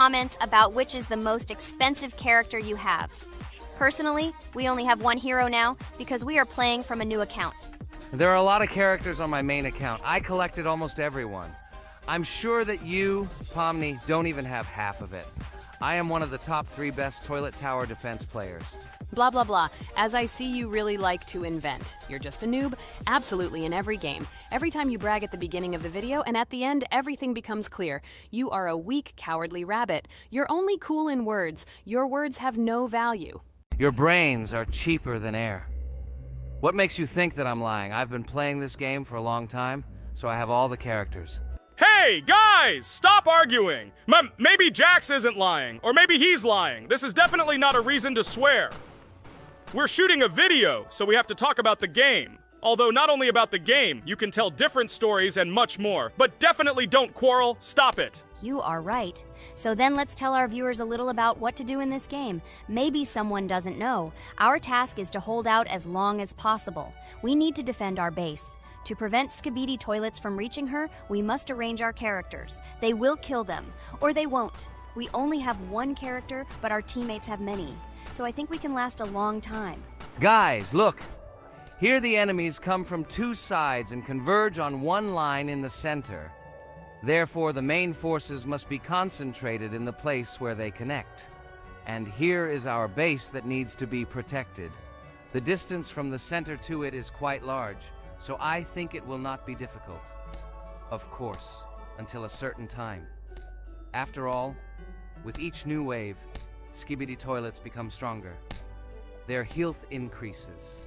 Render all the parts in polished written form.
Comments about which is the most expensive character you have. Personally, we only have one hero now because we are playing from a new account. There are a lot of characters on my main account. I collected almost everyone. I'm sure that you, Pomni, don't even have half of it. I am one of the top 3 best toilet tower defense players. Blah, blah, blah. As I see you really like to invent. You're just a noob, absolutely in every game. Every time you brag at the beginning of the video, and at the end, everything becomes clear. You are a weak, cowardly rabbit. You're only cool in words. Your words have no value. Your brains are cheaper than air. What makes you think that I'm lying? I've been playing this game for a long time, so I have all the characters. Hey, guys! Stop arguing! Maybe Jax isn't lying, or maybe he's lying. This is definitely not a reason to swear. We're shooting a video, so we have to talk about the game. Although not only about the game, you can tell different stories and much more. But definitely don't quarrel. Stop it. You are right. So then let's tell our viewers a little about what to do in this game. Maybe someone doesn't know. Our task is to hold out as long as possible. We need to defend our base. To prevent Skibidi Toilets from reaching her, we must arrange our characters. They will kill them, or they won't. We only have one character, but our teammates have many. So I think we can last a long time. Guys, look! Here the enemies come from 2 sides and converge on one line in the center. Therefore, the main forces must be concentrated in the place where they connect. And here is our base that needs to be protected. The distance from the center to it is quite large, so I think it will not be difficult. Of course, until a certain time. After all, with each new wave, Skibidi Toilets become stronger. Their health increases,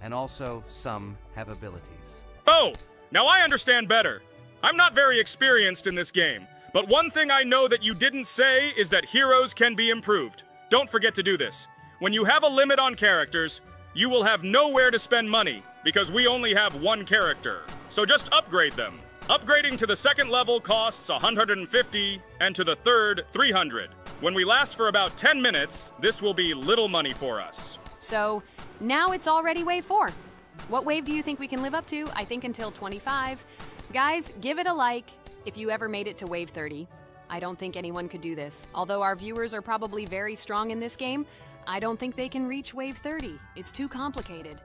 and also some have abilities. Oh, now I understand better. I'm not very experienced in this game, but one thing I know that you didn't say is that heroes can be improved. Don't forget to do this. When you have a limit on characters, you will have nowhere to spend money, because we only have one character. So just upgrade them. Upgrading to the 2nd level costs 150, and to the 3rd, 300. When we last for about 10 minutes, this will be little money for us. So, now it's already wave 4. What wave do you think we can live up to? I think until 25. Guys, give it a like if you ever made it to wave 30. I don't think anyone could do this. Although our viewers are probably very strong in this game, I don't think they can reach wave 30. It's too complicated.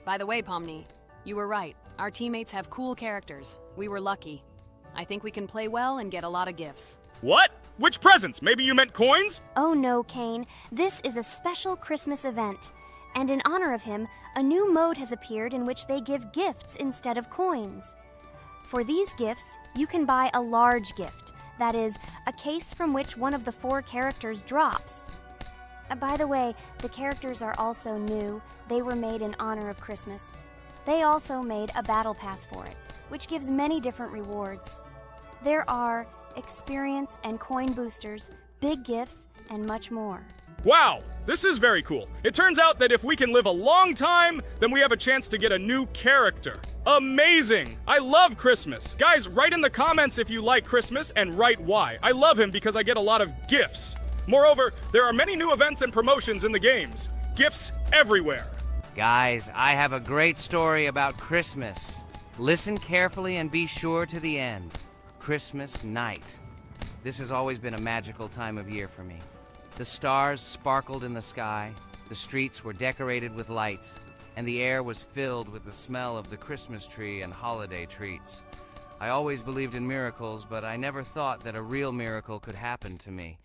By the way, Pomni, you were right. Our teammates have cool characters. We were lucky. I think we can play well and get a lot of gifts. What? Which presents? Maybe you meant coins? Oh no, Kane. This is a special Christmas event. And in honor of him, a new mode has appeared in which they give gifts instead of coins. For these gifts, you can buy a large gift. That is, a case from which one of the 4 characters drops. By the way, the characters are also new. They were made in honor of Christmas. They also made a battle pass for it, which gives many different rewards. There are experience and coin boosters, big gifts, and much more. Wow, this is very cool. It turns out that if we can live a long time, then we have a chance to get a new character. Amazing! I love Christmas. Guys, write in the comments if you like Christmas and write why. I love him because I get a lot of gifts. Moreover, there are many new events and promotions in the games. Gifts everywhere. Guys, I have a great story about Christmas. Listen carefully and be sure to the end. Christmas night. This has always been a magical time of year for me. The stars sparkled in the sky, the streets were decorated with lights, and the air was filled with the smell of the Christmas tree and holiday treats. I always believed in miracles, but I never thought that a real miracle could happen to me.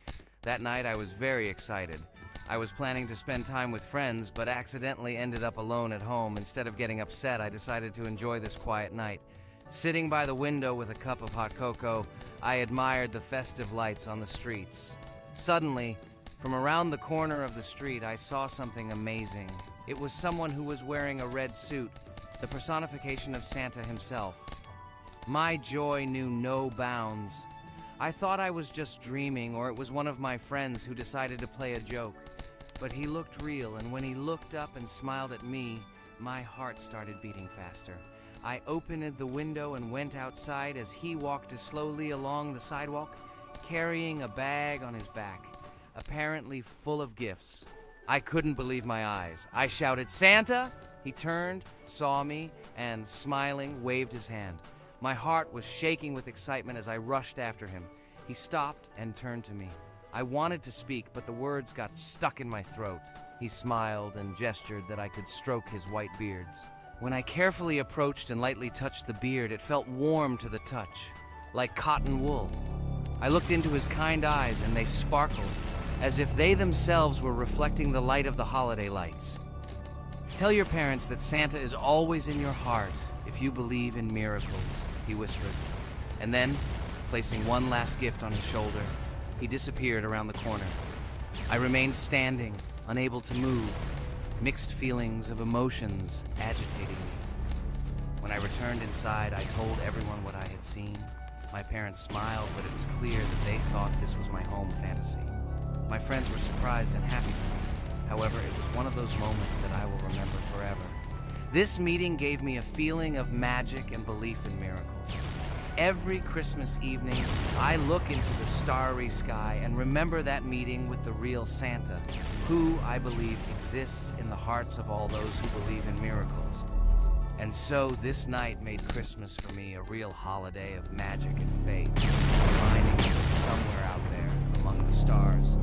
That night I was very excited. I was planning to spend time with friends, but accidentally ended up alone at home. Instead of getting upset, I decided to enjoy this quiet night. Sitting by the window with a cup of hot cocoa, I admired the festive lights on the streets. Suddenly, from around the corner of the street, I saw something amazing. It was someone who was wearing a red suit, the personification of Santa himself. My joy knew no bounds. I thought I was just dreaming, or it was one of my friends who decided to play a joke. But he looked real, and when he looked up and smiled at me, my heart started beating faster. I opened the window and went outside as he walked slowly along the sidewalk, carrying a bag on his back, apparently full of gifts. I couldn't believe my eyes. I shouted, "Santa!" He turned, saw me, and smiling, waved his hand. My heart was shaking with excitement as I rushed after him. He stopped and turned to me. I wanted to speak, but the words got stuck in my throat. He smiled and gestured that I could stroke his white beards. When I carefully approached and lightly touched the beard, it felt warm to the touch, like cotton wool. I looked into his kind eyes, and they sparkled, as if they themselves were reflecting the light of the holiday lights. Tell your parents that Santa is always in your heart if you believe in miracles, he whispered. And then, placing one last gift on his shoulder, he disappeared around the corner. I remained standing, unable to move, mixed feelings of emotions agitating me. When I returned inside, I told everyone what I had seen. My parents smiled, but it was clear that they thought this was my home fantasy. My friends were surprised and happy for me. However, it was one of those moments that I will remember forever. This meeting gave me a feeling of magic and belief in miracles. Every Christmas evening, I look into the starry sky and remember that meeting with the real Santa, who, I believe, exists in the hearts of all those who believe in miracles. And so this night made Christmas for me a real holiday of magic and faith, reminding me that somewhere out there, among the stars,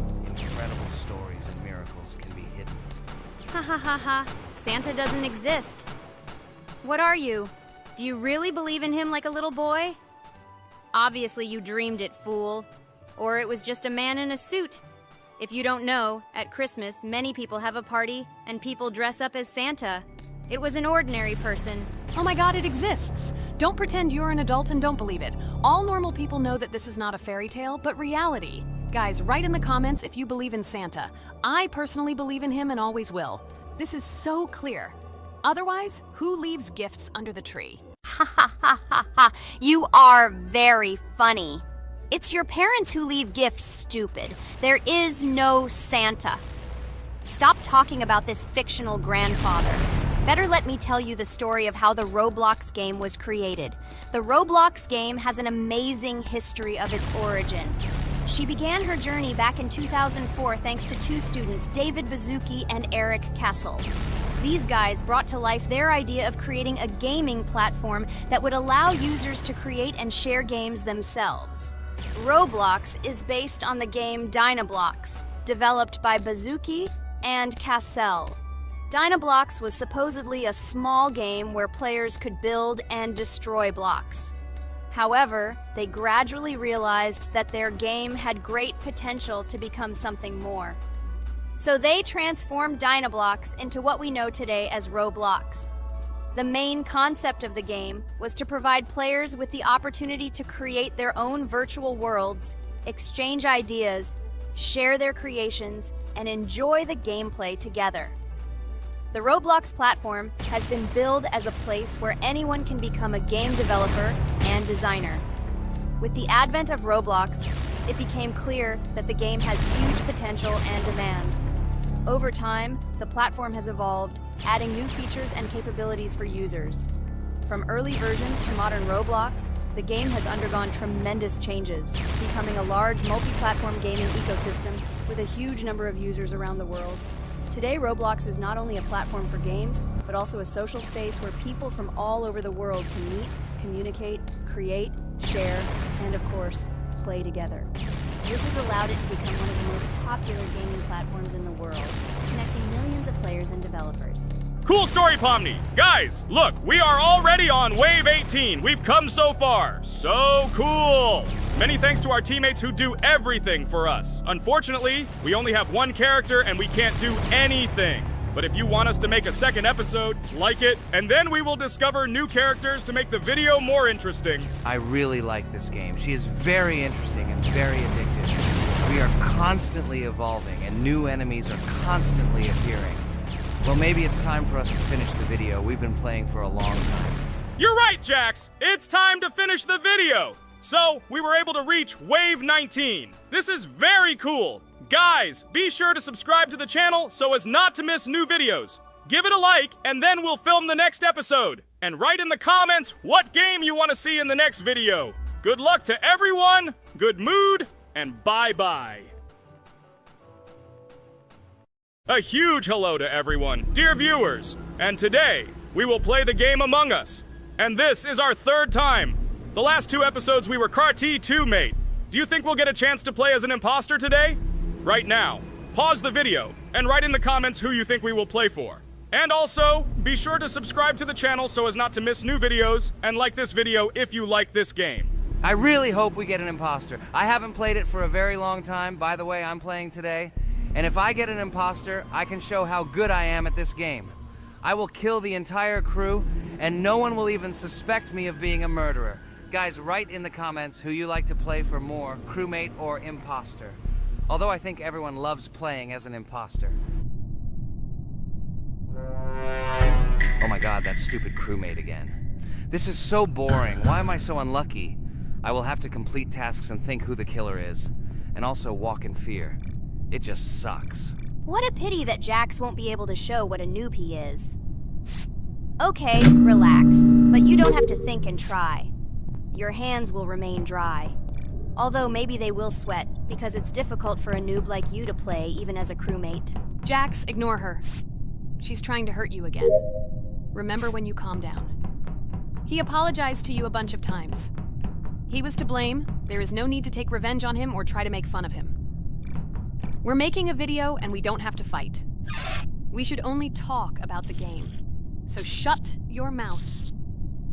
incredible stories and miracles can be hidden. Ha ha ha ha. Santa doesn't exist. What are you? Do you really believe in him like a little boy? Obviously you dreamed it, fool. Or it was just a man in a suit. If you don't know, at Christmas, many people have a party and people dress up as Santa. It was an ordinary person. Oh my god, it exists! Don't pretend you're an adult and don't believe it. All normal people know that this is not a fairy tale, but reality. Guys, write in the comments if you believe in Santa. I personally believe in him and always will. This is so clear. Otherwise, who leaves gifts under the tree? Ha ha ha ha ha. You are very funny. It's your parents who leave gifts, stupid. There is no Santa. Stop talking about this fictional grandfather. Better let me tell you the story of how the Roblox game was created. The Roblox game has an amazing history of its origin. She began her journey back in 2004 thanks to two students, David Bazuki and Eric Kessel. These guys brought to life their idea of creating a gaming platform that would allow users to create and share games themselves. Roblox is based on the game Dynablox, developed by Bazuki and Cassell. Dynablox was supposedly a small game where players could build and destroy blocks. However, they gradually realized that their game had great potential to become something more. So they transformed Dynablox into what we know today as Roblox. The main concept of the game was to provide players with the opportunity to create their own virtual worlds, exchange ideas, share their creations, and enjoy the gameplay together. The Roblox platform has been billed as a place where anyone can become a game developer and designer. With the advent of Roblox, it became clear that the game has huge potential and demand. Over time, the platform has evolved, adding new features and capabilities for users. From early versions to modern Roblox, the game has undergone tremendous changes, becoming a large multi-platform gaming ecosystem with a huge number of users around the world. Today, Roblox is not only a platform for games, but also a social space where people from all over the world can meet, communicate, create, share, and of course, play together. This has allowed it to become one of the most popular gaming platforms in the world, connecting millions of players and developers. Cool story, Pomni. Guys, look, we are already on Wave 18. We've come so far. So cool. Many thanks to our teammates who do everything for us. Unfortunately, we only have one character and we can't do anything. But if you want us to make a second episode, like it, and then we will discover new characters to make the video more interesting. I really like this game. She is very interesting and very addictive. We are constantly evolving and new enemies are constantly appearing. Well, maybe it's time for us to finish the video. We've been playing for a long time. You're right, Jax. It's time to finish the video. So, we were able to reach Wave 19. This is very cool. Guys, be sure to subscribe to the channel so as not to miss new videos. Give it a like, and then we'll film the next episode. And write in the comments what game you want to see in the next video. Good luck to everyone, good mood, and bye-bye. A huge hello to everyone, dear viewers. And today, we will play the game Among Us. And this is our third time. The last two episodes we were Carti 2 mate. Do you think we'll get a chance to play as an imposter today? Right now, pause the video and write in the comments who you think we will play for. And also, be sure to subscribe to the channel so as not to miss new videos, and like this video if you like this game. I really hope we get an imposter. I haven't played it for a very long time. By the way, I'm playing today. And if I get an imposter, I can show how good I am at this game. I will kill the entire crew, and no one will even suspect me of being a murderer. Guys, write in the comments who you like to play for more, crewmate or imposter. Although I think everyone loves playing as an imposter. Oh my god, that stupid crewmate again. This is so boring. Why am I so unlucky? I will have to complete tasks and think who the killer is. And also walk in fear. It just sucks. What a pity that Jax won't be able to show what a noob he is. Okay, relax. But you don't have to think and try. Your hands will remain dry. Although maybe they will sweat, because it's difficult for a noob like you to play even as a crewmate. Jax, ignore her. She's trying to hurt you again. Remember when you calm down. He apologized to you a bunch of times. He was to blame. There is no need to take revenge on him or try to make fun of him. We're making a video and we don't have to fight. We should only talk about the game. So shut your mouth.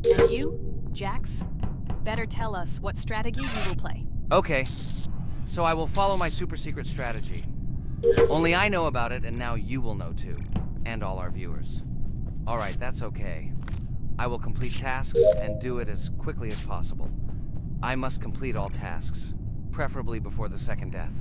And you, Jax, better tell us what strategy you will play. Okay, so I will follow my super secret strategy. Only I know about it, and now you will know too. And all our viewers. Alright, that's okay. I will complete tasks and do it as quickly as possible. I must complete all tasks, preferably before the second death.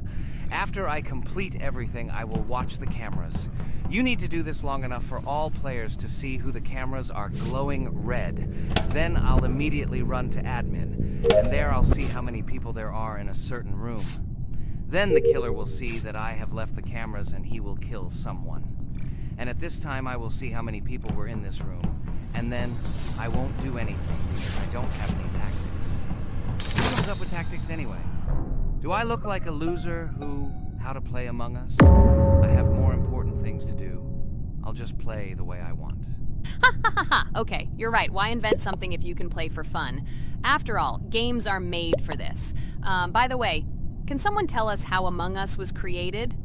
After I complete everything, I will watch the cameras. You need to do this long enough for all players to see who the cameras are glowing red. Then I'll immediately run to admin, and there I'll see how many people there are in a certain room. Then the killer will see that I have left the cameras and he will kill someone. And at this time I will see how many people were in this room. And then I won't do anything because I don't have any tactics. Who comes up with tactics anyway? Do I look like a loser who, how to play Among Us? I have more important things to do. I'll just play the way I want. Ha ha ha ha! Okay, you're right. Why invent something if you can play for fun? After all, games are made for this. By the way, can someone tell us how Among Us was created?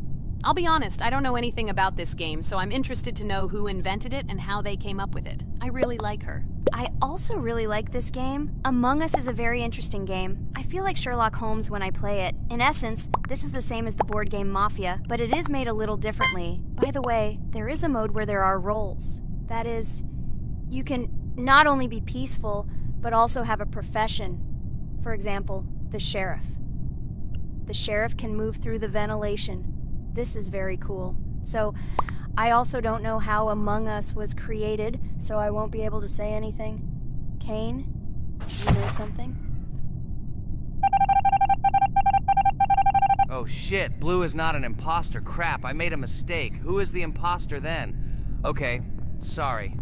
I'll be honest, I don't know anything about this game, so I'm interested to know who invented it and how they came up with it. I really like her. I also really like this game. Among Us is a very interesting game. I feel like Sherlock Holmes when I play it. In essence, this is the same as the board game Mafia, but it is made a little differently. By the way, there is a mode where there are roles. That is, you can not only be peaceful, but also have a profession. For example, the sheriff. The sheriff can move through the ventilation. This is very cool. So, I also don't know how Among Us was created, so I won't be able to say anything. Kane, you know something? Oh shit, Blue is not an imposter. Crap, I made a mistake. Who is the imposter then? Okay, sorry.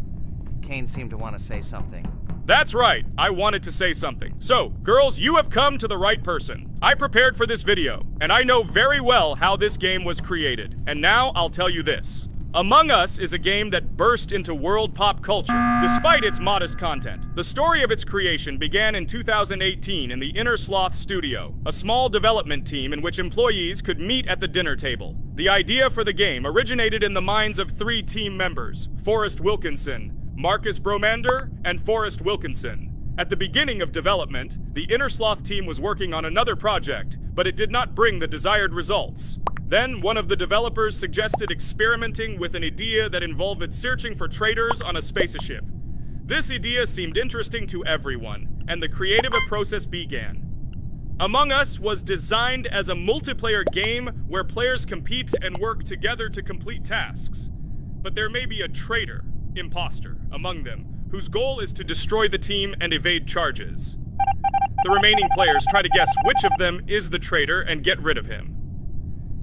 Kane seemed to want to say something. That's right, I wanted to say something. So, girls, you have come to the right person. I prepared for this video, and I know very well how this game was created. And now I'll tell you this. Among Us is a game that burst into world pop culture, despite its modest content. The story of its creation began in 2018 in the Inner Sloth Studio, a small development team in which employees could meet at the dinner table. The idea for the game originated in the minds of 3 team members, Forrest Wilkinson, Marcus Bromander, and Forrest Wilkinson. At the beginning of development, the Inner Sloth team was working on another project, but it did not bring the desired results. Then, one of the developers suggested experimenting with an idea that involved searching for traitors on a spaceship. This idea seemed interesting to everyone, and the creative process began. Among Us was designed as a multiplayer game where players compete and work together to complete tasks. But there may be a traitor, imposter, among them, whose goal is to destroy the team and evade charges. The remaining players try to guess which of them is the traitor and get rid of him.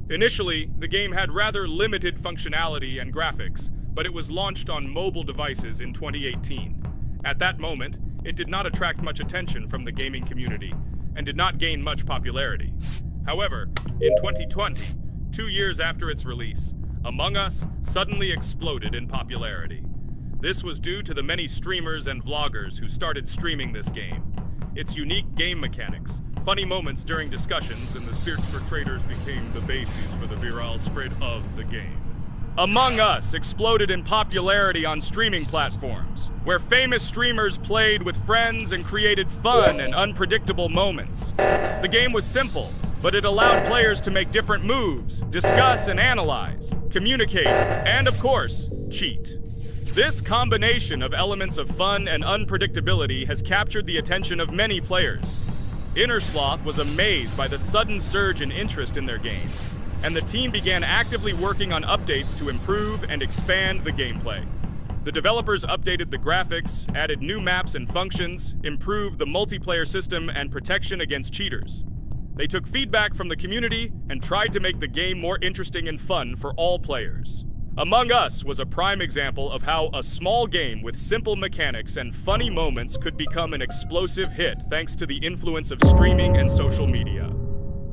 Initially, the game had rather limited functionality and graphics, but it was launched on mobile devices in 2018. At that moment, it did not attract much attention from the gaming community, and did not gain much popularity. However, in 2020, 2 years after its release, Among Us suddenly exploded in popularity. This was due to the many streamers and vloggers who started streaming this game. Its unique game mechanics, funny moments during discussions, and the search for traitors became the basis for the viral spread of the game. Among Us exploded in popularity on streaming platforms, where famous streamers played with friends and created fun and unpredictable moments. The game was simple, but it allowed players to make different moves, discuss and analyze, communicate, and of course, cheat. This combination of elements of fun and unpredictability has captured the attention of many players. Innersloth was amazed by the sudden surge in interest in their game, and the team began actively working on updates to improve and expand the gameplay. The developers updated the graphics, added new maps and functions, improved the multiplayer system and protection against cheaters. They took feedback from the community and tried to make the game more interesting and fun for all players. Among Us was a prime example of how a small game with simple mechanics and funny moments could become an explosive hit thanks to the influence of streaming and social media.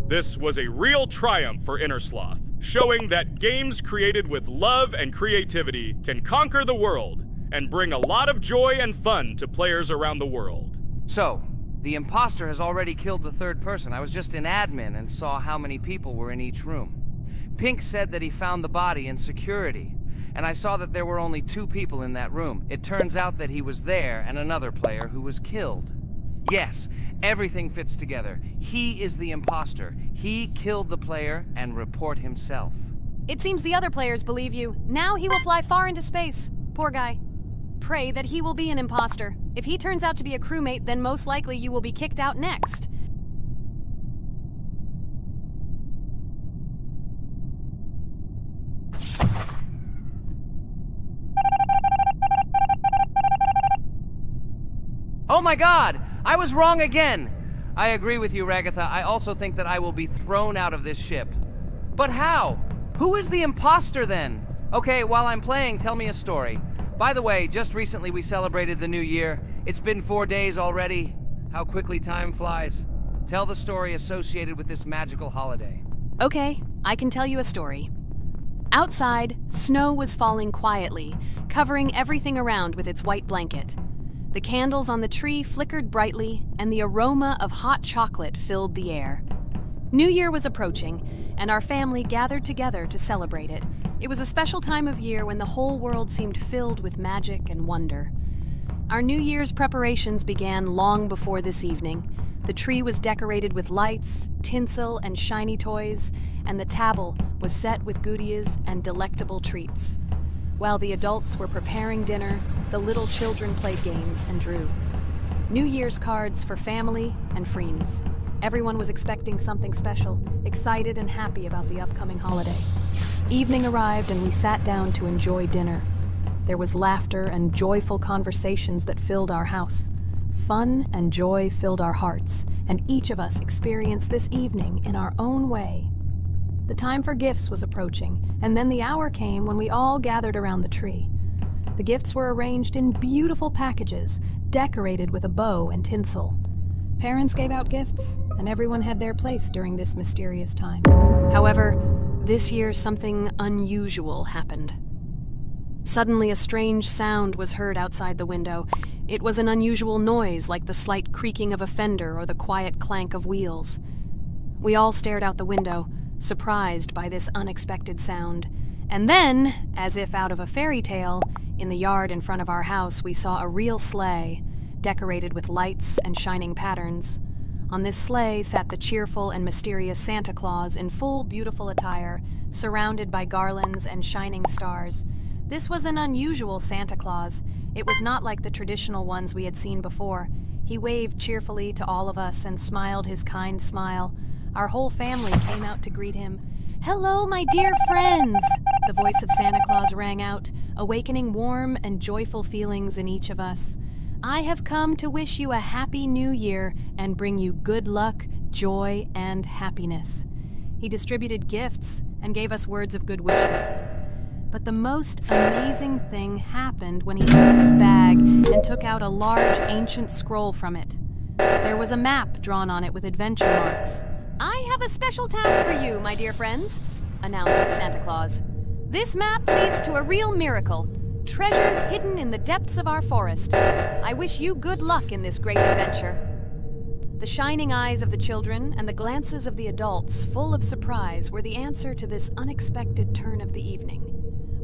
This was a real triumph for Innersloth, showing that games created with love and creativity can conquer the world and bring a lot of joy and fun to players around the world. So, the imposter has already killed the third person. I was just in admin and saw how many people were in each room. Pink said that he found the body in security, and I saw that there were only 2 people in that room. It turns out that he was there and another player who was killed. Yes, everything fits together. He is the imposter. He killed the player and report himself. It seems the other players believe you. Now he will fly far into space. Poor guy. Pray that he will be an imposter. If he turns out to be a crewmate, then most likely you will be kicked out next. Oh my god! I was wrong again! I agree with you, Ragatha. I also think that I will be thrown out of this ship. But how? Who is the imposter then? Okay, while I'm playing, tell me a story. By the way, just recently we celebrated the new year. It's been 4 days already. How quickly time flies. Tell the story associated with this magical holiday. Okay, I can tell you a story. Outside, snow was falling quietly, covering everything around with its white blanket. The candles on the tree flickered brightly, and the aroma of hot chocolate filled the air. New Year was approaching, and our family gathered together to celebrate it. It was a special time of year when the whole world seemed filled with magic and wonder. Our New Year's preparations began long before this evening. The tree was decorated with lights, tinsel, and shiny toys, and the table was set with goodies and delectable treats. While the adults were preparing dinner, the little children played games and drew. New Year's cards for family and friends. Everyone was expecting something special, excited and happy about the upcoming holiday. Evening arrived and we sat down to enjoy dinner. There was laughter and joyful conversations that filled our house. Fun and joy filled our hearts, and each of us experienced this evening in our own way. The time for gifts was approaching, and then the hour came when we all gathered around the tree. The gifts were arranged in beautiful packages, decorated with a bow and tinsel. Parents gave out gifts, and everyone had their place during this mysterious time. However, this year something unusual happened. Suddenly a strange sound was heard outside the window. It was an unusual noise, like the slight creaking of a fender or the quiet clank of wheels. We all stared out the window, surprised by this unexpected sound. And then, as if out of a fairy tale, in the yard in front of our house we saw a real sleigh, decorated with lights and shining patterns. On this sleigh sat the cheerful and mysterious Santa Claus in full beautiful attire, surrounded by garlands and shining stars. This was an unusual Santa Claus. It was not like the traditional ones we had seen before. He waved cheerfully to all of us and smiled his kind smile. Our whole family came out to greet him. "Hello, my dear friends!" The voice of Santa Claus rang out, awakening warm and joyful feelings in each of us. "I have come to wish you a happy new year and bring you good luck, joy, and happiness." He distributed gifts and gave us words of good wishes. But the most amazing thing happened when he took his bag and took out a large ancient scroll from it. There was a map drawn on it with adventure marks. "I have a special task for you, my dear friends," announced Santa Claus. "This map leads to a real miracle. Treasures hidden in the depths of our forest. I wish you good luck in this great adventure." The shining eyes of the children and the glances of the adults, full of surprise, were the answer to this unexpected turn of the evening.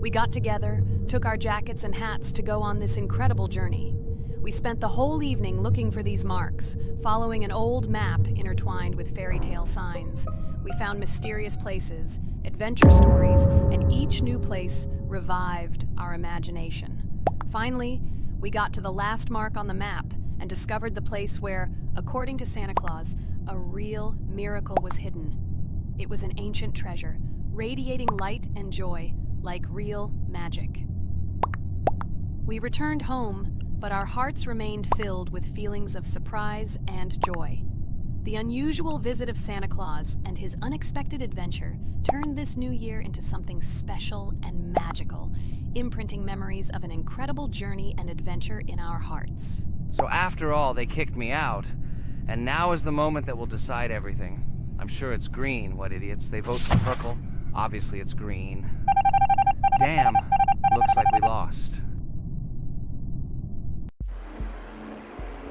We got together, took our jackets and hats to go on this incredible journey. We spent the whole evening looking for these marks, following an old map intertwined with fairy tale signs. We found mysterious places, adventure stories, and each new place revived our imagination. Finally, we got to the last mark on the map and discovered the place where, according to Santa Claus, a real miracle was hidden. It was an ancient treasure, radiating light and joy like real magic. We returned home, but our hearts remained filled with feelings of surprise and joy. The unusual visit of Santa Claus and his unexpected adventure turned this new year into something special and magical, imprinting memories of an incredible journey and adventure in our hearts. So after all, they kicked me out, and now is the moment that will decide everything. I'm sure it's green, what idiots. They vote for purple. Obviously it's green. Damn, looks like we lost.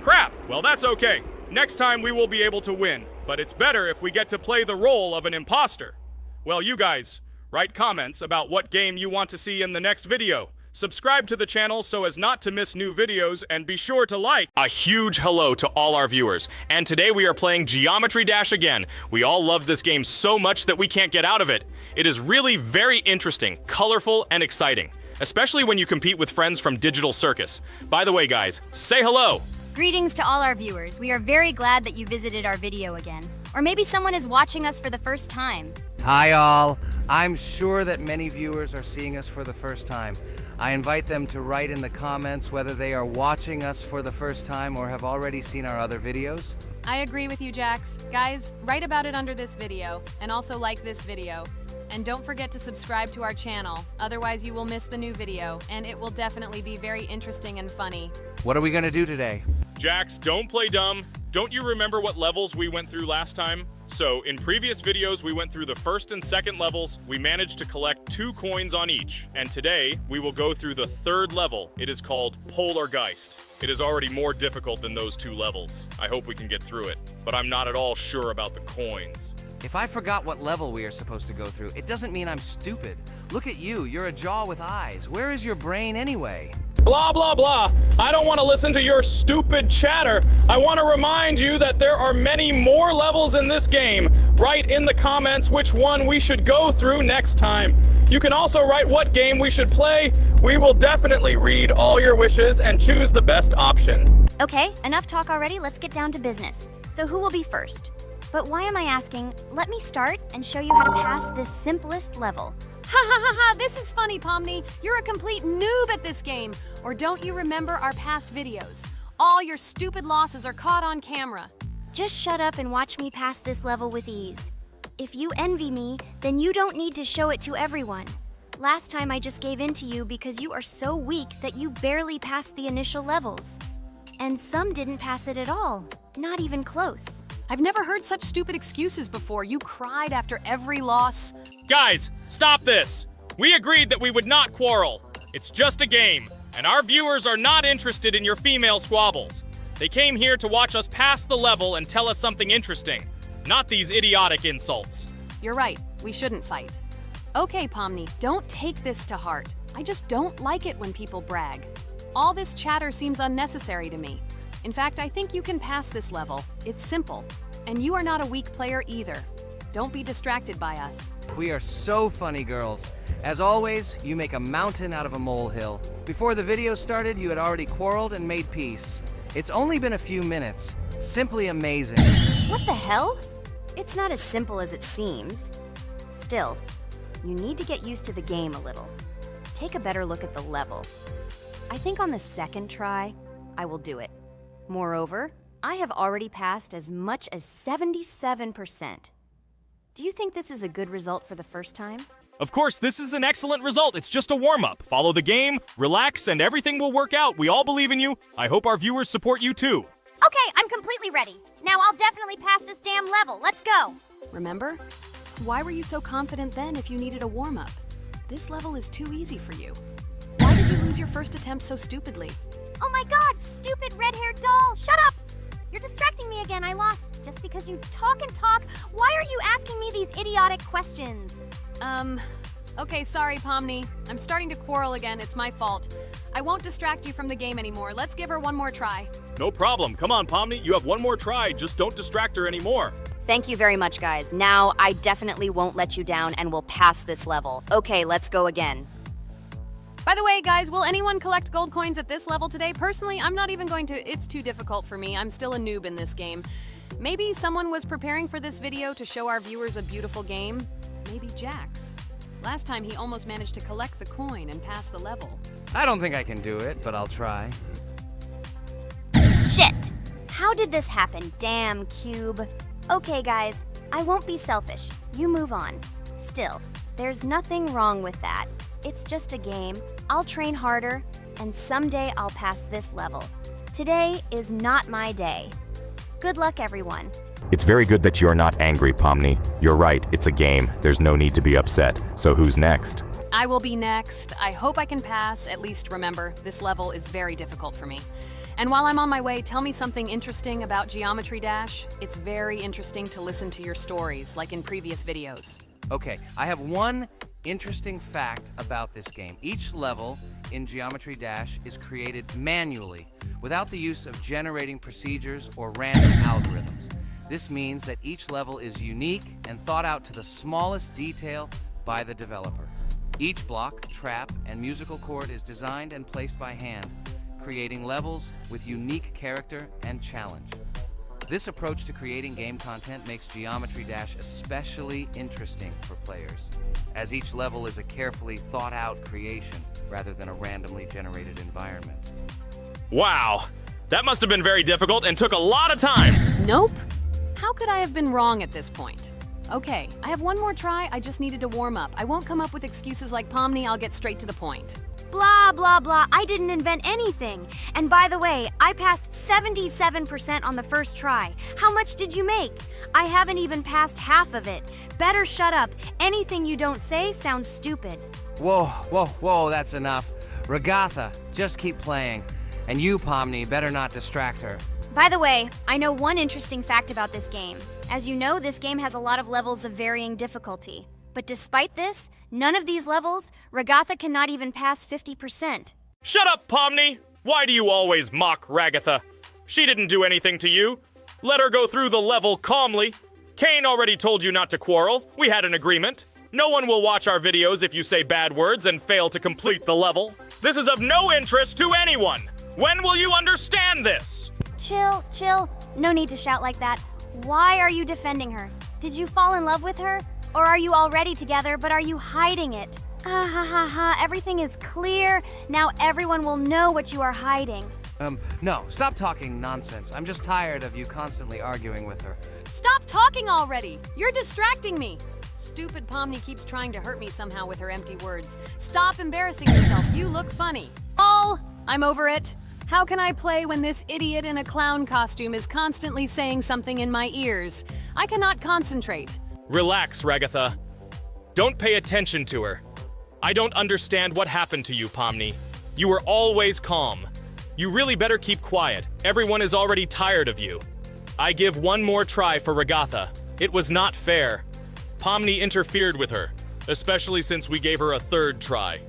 Crap! Well, that's okay. Next time we will be able to win, but it's better if we get to play the role of an imposter. Well, you guys, write comments about what game you want to see in the next video. Subscribe to the channel so as not to miss new videos, and be sure to like. A huge hello to all our viewers, and today we are playing Geometry Dash again. We all love this game so much that we can't get out of it. It is really very interesting, colorful, and exciting, especially when you compete with friends from Digital Circus. By the way, guys, say hello. Greetings to all our viewers. We are very glad that you visited our video again. Or maybe someone is watching us for the first time. Hi all. I'm sure that many viewers are seeing us for the first time. I invite them to write in the comments whether they are watching us for the first time or have already seen our other videos. I agree with you, Jax. Guys, write about it under this video, and also like this video. And don't forget to subscribe to our channel, otherwise you will miss the new video, and it will definitely be very interesting and funny. What are we gonna do today? Jax, don't play dumb. Don't you remember what levels we went through last time? So, in previous videos, we went through the first and second levels. We managed to collect 2 coins on each. And today, we will go through the third level. It is called Polargeist. It is already more difficult than those 2 levels. I hope we can get through it, but I'm not at all sure about the coins. If I forgot what level we are supposed to go through, it doesn't mean I'm stupid. Look at you, you're a jaw with eyes. Where is your brain anyway? Blah, blah, blah. I don't want to listen to your stupid chatter. I want to remind you that there are many more levels in this game. Write in the comments which one we should go through next time. You can also write what game we should play. We will definitely read all your wishes and choose the best option. Okay, enough talk already. Let's get down to business. So who will be first? But why am I asking? Let me start and show you how to pass this simplest level. Ha ha ha ha, this is funny, Pomni. You're a complete noob at this game. Or don't you remember our past videos? All your stupid losses are caught on camera. Just shut up and watch me pass this level with ease. If you envy me, then you don't need to show it to everyone. Last time I just gave in to you because you are so weak that you barely passed the initial levels. And some didn't pass it at all, not even close. I've never heard such stupid excuses before. You cried after every loss. Guys, stop this. We agreed that we would not quarrel. It's just a game, and our viewers are not interested in your female squabbles. They came here to watch us pass the level and tell us something interesting, not these idiotic insults. You're right, we shouldn't fight. Okay, Pomni, don't take this to heart. I just don't like it when people brag. All this chatter seems unnecessary to me. In fact, I think you can pass this level. It's simple. And you are not a weak player either. Don't be distracted by us. We are so funny, girls. As always, you make a mountain out of a molehill. Before the video started, you had already quarreled and made peace. It's only been a few minutes. Simply amazing. What the hell? It's not as simple as it seems. Still, you need to get used to the game a little. Take a better look at the level. I think on the second try, I will do it. Moreover, I have already passed as much as 77%. Do you think this is a good result for the first time? Of course, this is an excellent result. It's just a warm-up. Follow the game, relax, and everything will work out. We all believe in you. I hope our viewers support you too. Okay, I'm completely ready. Now I'll definitely pass this damn level. Let's go. Remember? Why were you so confident then if you needed a warm-up? This level is too easy for you. Why did you lose your first attempt so stupidly? Oh my god, stupid red-haired doll, shut up! You're distracting me again. I lost. Just because you talk and talk, why are you asking me these idiotic questions? Okay, sorry, Pomni. I'm starting to quarrel again. It's my fault. I won't distract you from the game anymore. Let's give her one more try. No problem. Come on, Pomni. You have one more try. Just don't distract her anymore. Thank you very much, guys. Now, I definitely won't let you down and will pass this level. Okay, let's go again. By the way, guys, will anyone collect gold coins at this level today? Personally, I'm not even going to. It's too difficult for me. I'm still a noob in this game. Maybe someone was preparing for this video to show our viewers a beautiful game. Maybe Jax. Last time he almost managed to collect the coin and pass the level. I don't think I can do it, but I'll try. Shit! How did this happen? Damn, Cube. Okay, guys, I won't be selfish. You move on. Still, there's nothing wrong with that. It's just a game. I'll train harder, and someday I'll pass this level. Today is not my day. Good luck, everyone. It's very good that you're not angry, Pomni. You're right, it's a game. There's no need to be upset. So who's next? I will be next. I hope I can pass. At least remember, this level is very difficult for me. And while I'm on my way, tell me something interesting about Geometry Dash. It's very interesting to listen to your stories, like in previous videos. Okay, I have one interesting fact about this game. Each level in Geometry Dash is created manually, without the use of generating procedures or random algorithms. This means that each level is unique and thought out to the smallest detail by the developer. Each block, trap, and musical chord is designed and placed by hand, creating levels with unique character and challenge. This approach to creating game content makes Geometry Dash especially interesting for players, as each level is a carefully thought-out creation rather than a randomly generated environment. Wow. That must have been very difficult and took a lot of time. Nope. How could I have been wrong at this point? Okay, I have one more try. I just needed to warm up. I won't come up with excuses like Pomni. I'll get straight to the point. Blah, blah, blah. I didn't invent anything. And by the way, I passed 77% on the first try. How much did you make? I haven't even passed half of it. Better shut up. Anything you don't say sounds stupid. Whoa, that's enough. Regatha, just keep playing. And you, Pomni, better not distract her. By the way, I know one interesting fact about this game. As you know, this game has a lot of levels of varying difficulty. But despite this, none of these levels, Regatha cannot even pass 50%. Shut up, Pomni! Why do you always mock Ragatha? She didn't do anything to you. Let her go through the level calmly. Kane already told you not to quarrel. We had an agreement. No one will watch our videos if you say bad words and fail to complete the level. This is of no interest to anyone. When will you understand this? Chill. No need to shout like that. Why are you defending her? Did you fall in love with her? Or are you already together, but are you hiding it? Everything is clear. Now everyone will know what you are hiding. No, stop talking nonsense. I'm just tired of you constantly arguing with her. Stop talking already! You're distracting me! Stupid Pomni keeps trying to hurt me somehow with her empty words. Stop embarrassing yourself. You look funny. I'm over it. How can I play when this idiot in a clown costume is constantly saying something in my ears? I cannot concentrate. Relax, Ragatha. Don't pay attention to her. I don't understand what happened to you, Pomni. You were always calm. You really better keep quiet. Everyone is already tired of you. I give one more try for Ragatha. It was not fair. Pomni interfered with her, especially since we gave her a third try.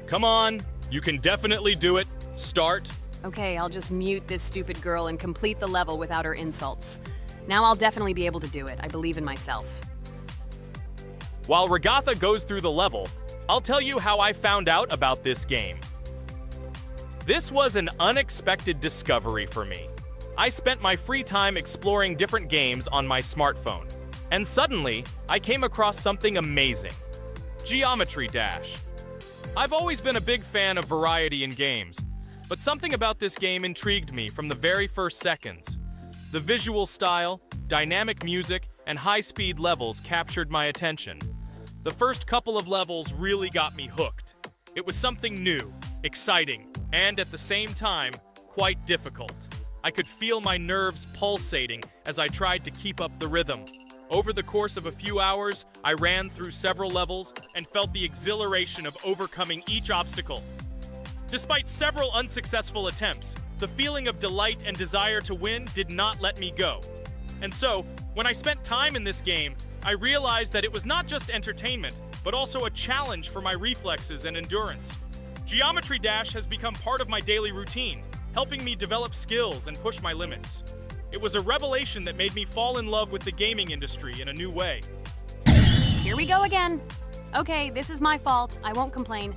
Come on, you can definitely do it. Start. Okay, I'll just mute this stupid girl and complete the level without her insults. Now I'll definitely be able to do it. I believe in myself. While Ragatha goes through the level, I'll tell you how I found out about this game. This was an unexpected discovery for me. I spent my free time exploring different games on my smartphone, and suddenly, I came across something amazing. Geometry Dash. I've always been a big fan of variety in games, but something about this game intrigued me from the very first seconds. The visual style, dynamic music, and high-speed levels captured my attention. The first couple of levels really got me hooked. It was something new, exciting, and at the same time, quite difficult. I could feel my nerves pulsating as I tried to keep up the rhythm. Over the course of a few hours, I ran through several levels and felt the exhilaration of overcoming each obstacle. Despite several unsuccessful attempts, the feeling of delight and desire to win did not let me go. And so, when I spent time in this game, I realized that it was not just entertainment, but also a challenge for my reflexes and endurance. Geometry Dash has become part of my daily routine, helping me develop skills and push my limits. It was a revelation that made me fall in love with the gaming industry in a new way. Here we go again. Okay, this is my fault. I won't complain.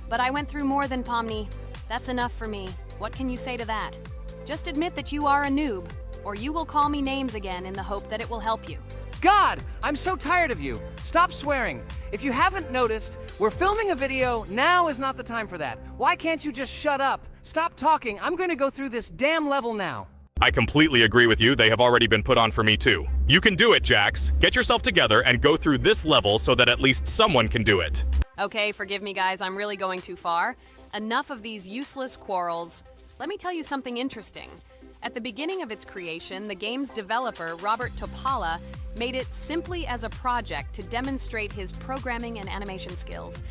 But I went through more than Pomni. That's enough for me. What can you say to that? Just admit that you are a noob, or you will call me names again in the hope that it will help you. God, I'm so tired of you. Stop swearing. If you haven't noticed, we're filming a video. Now is not the time for that. Why can't you just shut up? Stop talking. I'm going to go through this damn level now. I completely agree with you. They have already been put on for me too. You can do it, Jax. Get yourself together and go through this level so that at least someone can do it. Okay, forgive me guys, I'm really going too far. Enough of these useless quarrels. Let me tell you something interesting. At the beginning of its creation, the game's developer, Robert Topala, made it simply as a project to demonstrate his programming and animation skills.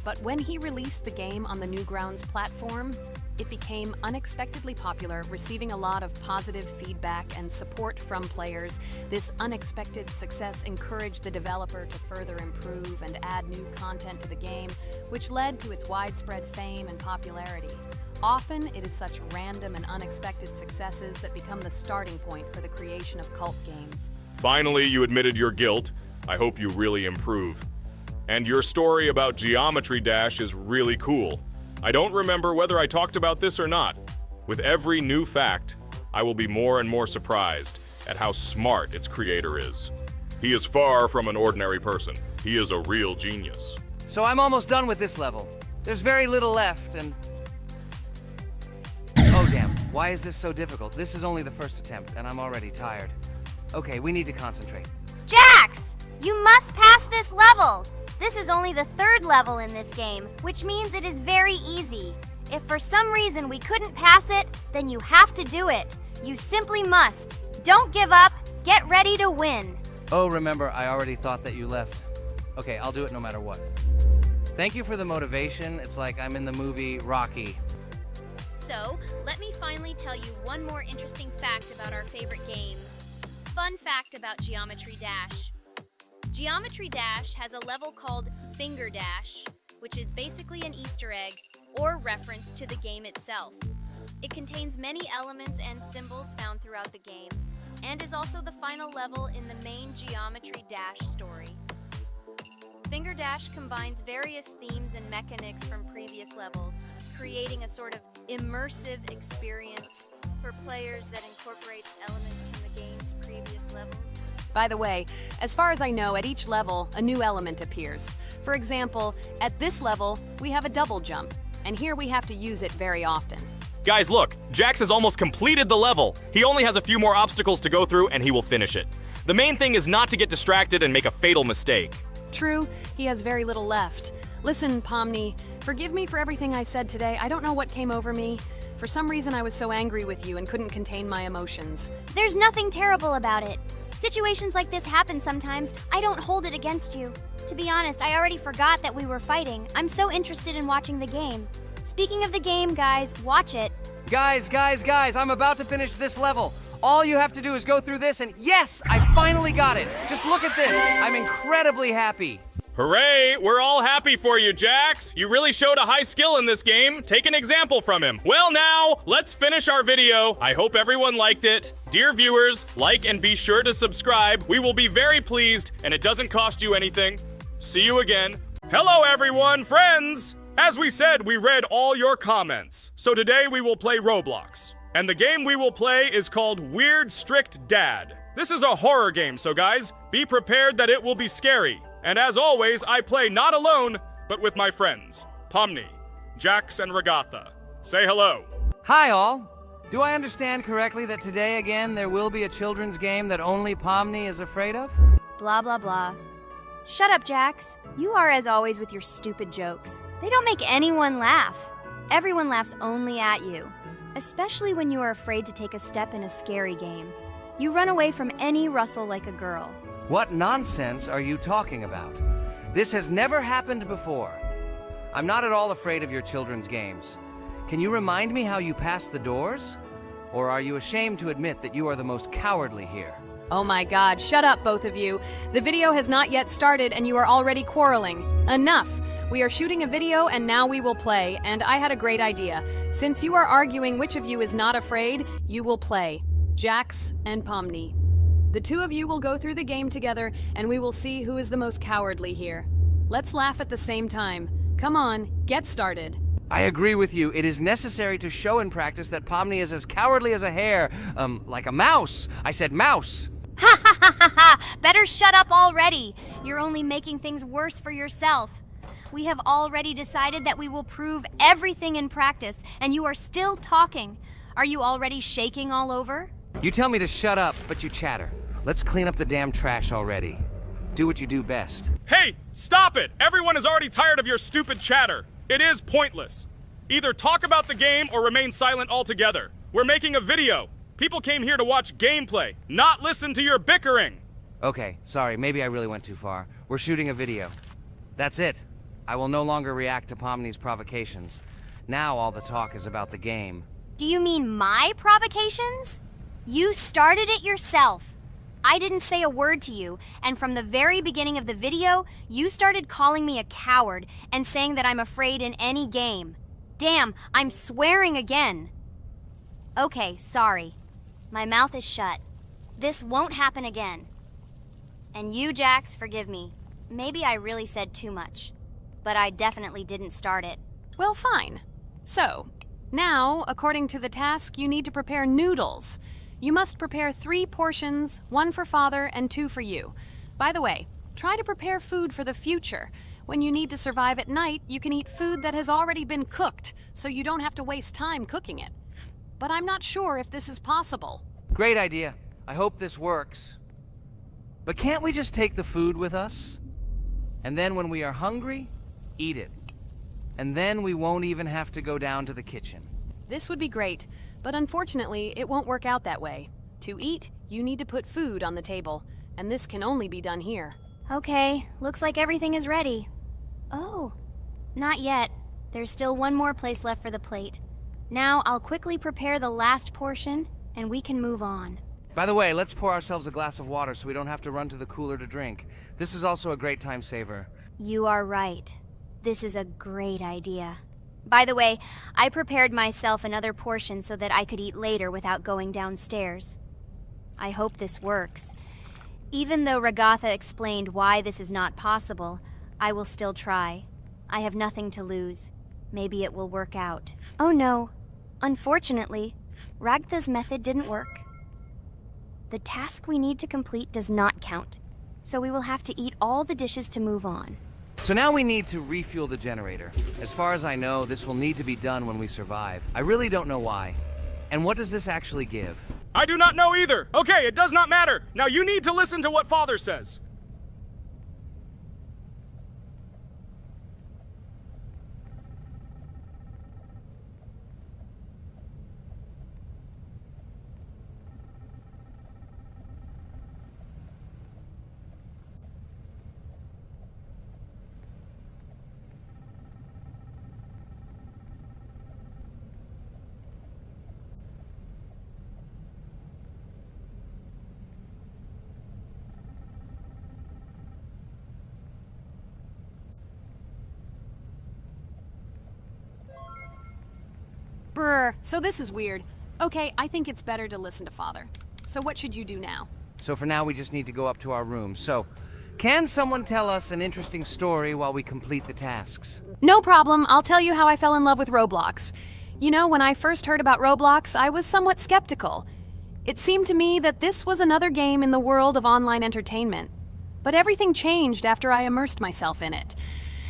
But when he released the game on the Newgrounds platform, it became unexpectedly popular, receiving a lot of positive feedback and support from players. This unexpected success encouraged the developer to further improve and add new content to the game, which led to its widespread fame and popularity. Often, it is such random and unexpected successes that become the starting point for the creation of cult games. Finally, you admitted your guilt. I hope you really improve. And your story about Geometry Dash is really cool. I don't remember whether I talked about this or not. With every new fact, I will be more and more surprised at how smart its creator is. He is far from an ordinary person. He is a real genius. So I'm almost done with this level. There's very little left, and... Oh damn, why is this so difficult? This is only the first attempt, and I'm already tired. Okay, we need to concentrate. Jax! You must pass this level! This is only the third level in this game, which means it is very easy. If for some reason we couldn't pass it, then you have to do it. You simply must. Don't give up. Get ready to win. Oh, remember, I already thought that you left. Okay, I'll do it no matter what. Thank you for the motivation. It's like I'm in the movie Rocky. So, let me finally tell you one more interesting fact about our favorite game. Fun fact about Geometry Dash. Geometry Dash has a level called Finger Dash, which is basically an Easter egg or reference to the game itself. It contains many elements and symbols found throughout the game, and is also the final level in the main Geometry Dash story. Finger Dash combines various themes and mechanics from previous levels, creating a sort of immersive experience for players that incorporates elements from the game's previous levels. By the way, as far as I know, at each level, a new element appears. For example, at this level, we have a double jump, and here we have to use it very often. Guys, look, Jax has almost completed the level. He only has a few more obstacles to go through and he will finish it. The main thing is not to get distracted and make a fatal mistake. True, he has very little left. Listen, Pomni, forgive me for everything I said today. I don't know what came over me. For some reason, I was so angry with you and couldn't contain my emotions. There's nothing terrible about it. Situations like this happen sometimes. I don't hold it against you. To be honest, I already forgot that we were fighting. I'm so interested in watching the game. Speaking of the game, guys, watch it. Guys, I'm about to finish this level. All you have to do is go through this, and yes, I finally got it. Just look at this. I'm incredibly happy. Hooray! We're all happy for you, Jax. You really showed a high skill in this game. Take an example from him. Well now, let's finish our video. I hope everyone liked it. Dear viewers, like and be sure to subscribe. We will be very pleased, and it doesn't cost you anything. See you again. Hello everyone, friends! As we said, we read all your comments. So today we will play Roblox. And the game we will play is called Weird Strict Dad. This is a horror game, so guys, be prepared that it will be scary. And as always, I play not alone, but with my friends, Pomni, Jax, and Regatha. Say hello. Hi, all. Do I understand correctly that today again there will be a children's game that only Pomni is afraid of? Blah, blah, blah. Shut up, Jax. You are as always with your stupid jokes. They don't make anyone laugh. Everyone laughs only at you, especially when you are afraid to take a step in a scary game. You run away from any rustle like a girl. What nonsense are you talking about? This has never happened before. I'm not at all afraid of your children's games. Can you remind me how you passed the doors? Or are you ashamed to admit that you are the most cowardly here? Oh my god, shut up, both of you. The video has not yet started and you are already quarreling. Enough! We are shooting a video and now we will play, and I had a great idea. Since you are arguing which of you is not afraid, you will play. Jax and Pomni. The two of you will go through the game together and we will see who is the most cowardly here. Let's laugh at the same time. Come on, get started. I agree with you. It is necessary to show in practice that Pomni is as cowardly as a hare. Like a mouse. I said mouse. Ha ha ha ha ha! Better shut up already. You're only making things worse for yourself. We have already decided that we will prove everything in practice, and you are still talking. Are you already shaking all over? You tell me to shut up, but you chatter. Let's clean up the damn trash already. Do what you do best. Hey, stop it! Everyone is already tired of your stupid chatter. It is pointless. Either talk about the game or remain silent altogether. We're making a video. People came here to watch gameplay, not listen to your bickering. Okay, sorry, maybe I really went too far. We're shooting a video. That's it. I will no longer react to Pomni's provocations. Now all the talk is about the game. Do you mean my provocations? You started it yourself. I didn't say a word to you, and from the very beginning of the video, you started calling me a coward and saying that I'm afraid in any game. Damn, I'm swearing again. Okay, sorry. My mouth is shut. This won't happen again. And you, Jax, forgive me. Maybe I really said too much, but I definitely didn't start it. Well, fine. So, now, according to the task, you need to prepare noodles. You must prepare 3 portions, 1 for Father and 2 for you. By the way, try to prepare food for the future. When you need to survive at night, you can eat food that has already been cooked, so you don't have to waste time cooking it. But I'm not sure if this is possible. Great idea. I hope this works. But can't we just take the food with us? And then when we are hungry, eat it. And then we won't even have to go down to the kitchen. This would be great, but unfortunately, it won't work out that way. To eat, you need to put food on the table, and this can only be done here. Okay, looks like everything is ready. Oh, not yet. There's still one more place left for the plate. Now I'll quickly prepare the last portion, and we can move on. By the way, let's pour ourselves a glass of water so we don't have to run to the cooler to drink. This is also a great time saver. You are right. This is a great idea. By the way, I prepared myself another portion so that I could eat later without going downstairs. I hope this works. Even though Ragatha explained why this is not possible, I will still try. I have nothing to lose. Maybe it will work out. Oh no. Unfortunately, Ragatha's method didn't work. The task we need to complete does not count, so we will have to eat all the dishes to move on. So now we need to refuel the generator. As far as I know, this will need to be done when we survive. I really don't know why. And what does this actually give? I do not know either. Okay, it does not matter. Now you need to listen to what Father says. Brr, so this is weird. Okay, I think it's better to listen to Father. So what should you do now? So for now, we just need to go up to our room. So, can someone tell us an interesting story while we complete the tasks? No problem, I'll tell you how I fell in love with Roblox. You know, when I first heard about Roblox, I was somewhat skeptical. It seemed to me that this was another game in the world of online entertainment. But everything changed after I immersed myself in it.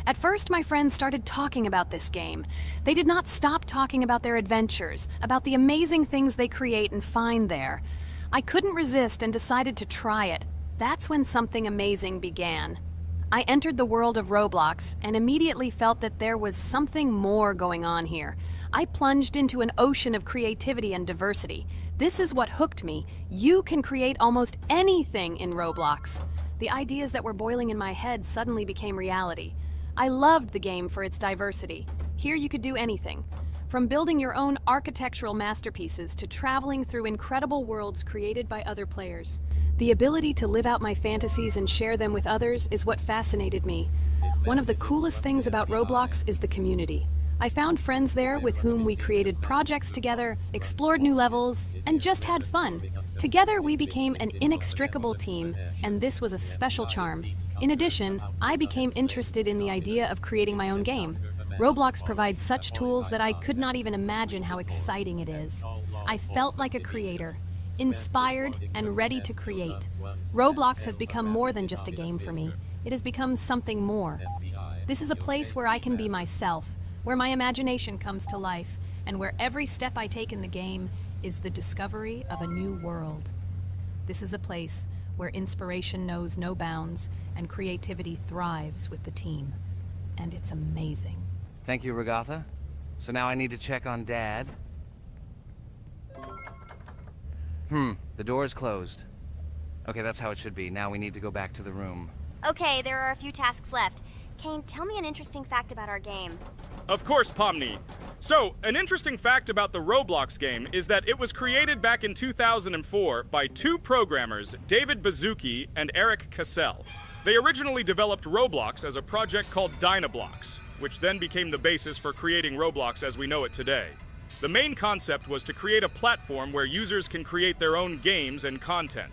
At first, my friends started talking about this game. They did not stop talking about their adventures, about the amazing things they create and find there. I couldn't resist and decided to try it. That's when something amazing began. I entered the world of Roblox and immediately felt that there was something more going on here. I plunged into an ocean of creativity and diversity. This is what hooked me. You can create almost anything in Roblox. The ideas that were boiling in my head suddenly became reality. I loved the game for its diversity. Here you could do anything. From building your own architectural masterpieces to traveling through incredible worlds created by other players. The ability to live out my fantasies and share them with others is what fascinated me. One of the coolest things about Roblox is the community. I found friends there with whom we created projects together, explored new levels, and just had fun. Together we became an inextricable team, and this was a special charm. In addition, I became interested in the idea of creating my own game. Roblox provides such tools that I could not even imagine how exciting it is. I felt like a creator, inspired and ready to create. Roblox has become more than just a game for me. It has become something more. This is a place where I can be myself, where my imagination comes to life, and where every step I take in the game is the discovery of a new world. This is a place where inspiration knows no bounds and creativity thrives with the team. And it's amazing. Thank you, Regatha. So now I need to check on Dad. The door is closed. Okay, that's how it should be. Now we need to go back to the room. Okay, there are a few tasks left. Kane, tell me an interesting fact about our game. Of course, Pomni. So, an interesting fact about the Roblox game is that it was created back in 2004 by two programmers, David Baszucki and Eric Cassell. They originally developed Roblox as a project called Dynablox, which then became the basis for creating Roblox as we know it today. The main concept was to create a platform where users can create their own games and content.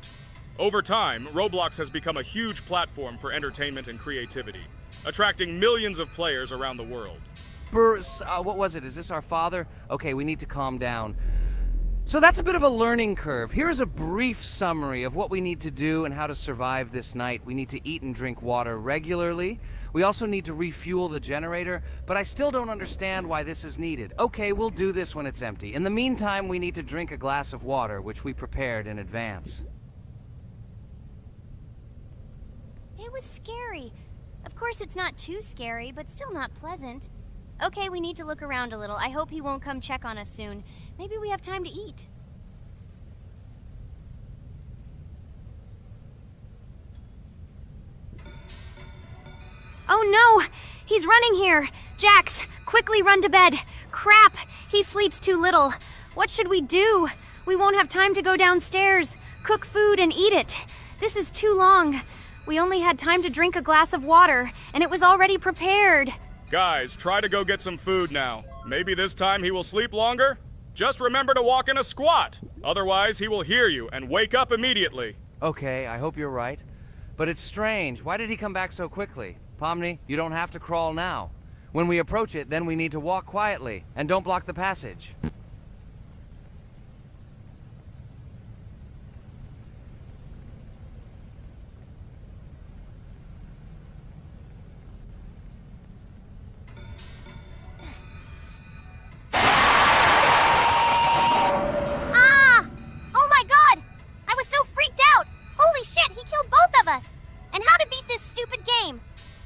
Over time, Roblox has become a huge platform for entertainment and creativity, attracting millions of players around the world. What was it? Is this our father? Okay, we need to calm down. So that's a bit of a learning curve. Here's a brief summary of what we need to do and how to survive this night. We need to eat and drink water regularly. We also need to refuel the generator, but I still don't understand why this is needed. Okay, we'll do this when it's empty. In the meantime, we need to drink a glass of water, which we prepared in advance. It was scary. Of course, it's not too scary, but still not pleasant. Okay, we need to look around a little. I hope he won't come check on us soon. Maybe we have time to eat. Oh no! He's running here! Jax, quickly run to bed! Crap! He sleeps too little. What should we do? We won't have time to go downstairs, cook food, and eat it. This is too long. We only had time to drink a glass of water, and it was already prepared. Guys, try to go get some food now. Maybe this time he will sleep longer? Just remember to walk in a squat. Otherwise, he will hear you and wake up immediately. Okay, I hope you're right. But it's strange. Why did he come back so quickly? Pomni, you don't have to crawl now. When we approach it, then we need to walk quietly, and don't block the passage. And how to beat this stupid game.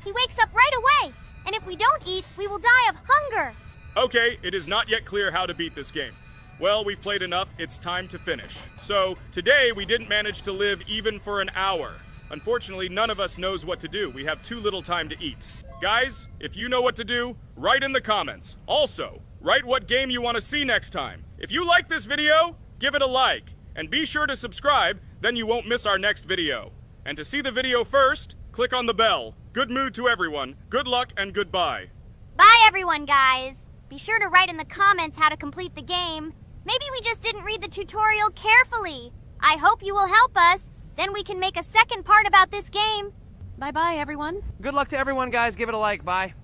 He wakes up right away, and if we don't eat, we will die of hunger. Okay, it is not yet clear how to beat this game. Well, we've played enough, it's time to finish. So, today we didn't manage to live even for an hour. Unfortunately, none of us knows what to do. We have too little time to eat. Guys, if you know what to do, write in the comments. Also, write what game you want to see next time. If you like this video, give it a like. And be sure to subscribe, then you won't miss our next video. And to see the video first, click on the bell. Good mood to everyone. Good luck and goodbye. Bye everyone, guys. Be sure to write in the comments how to complete the game. Maybe we just didn't read the tutorial carefully. I hope you will help us. Then we can make a second part about this game. Bye-bye, everyone. Good luck to everyone, guys. Give it a like. Bye.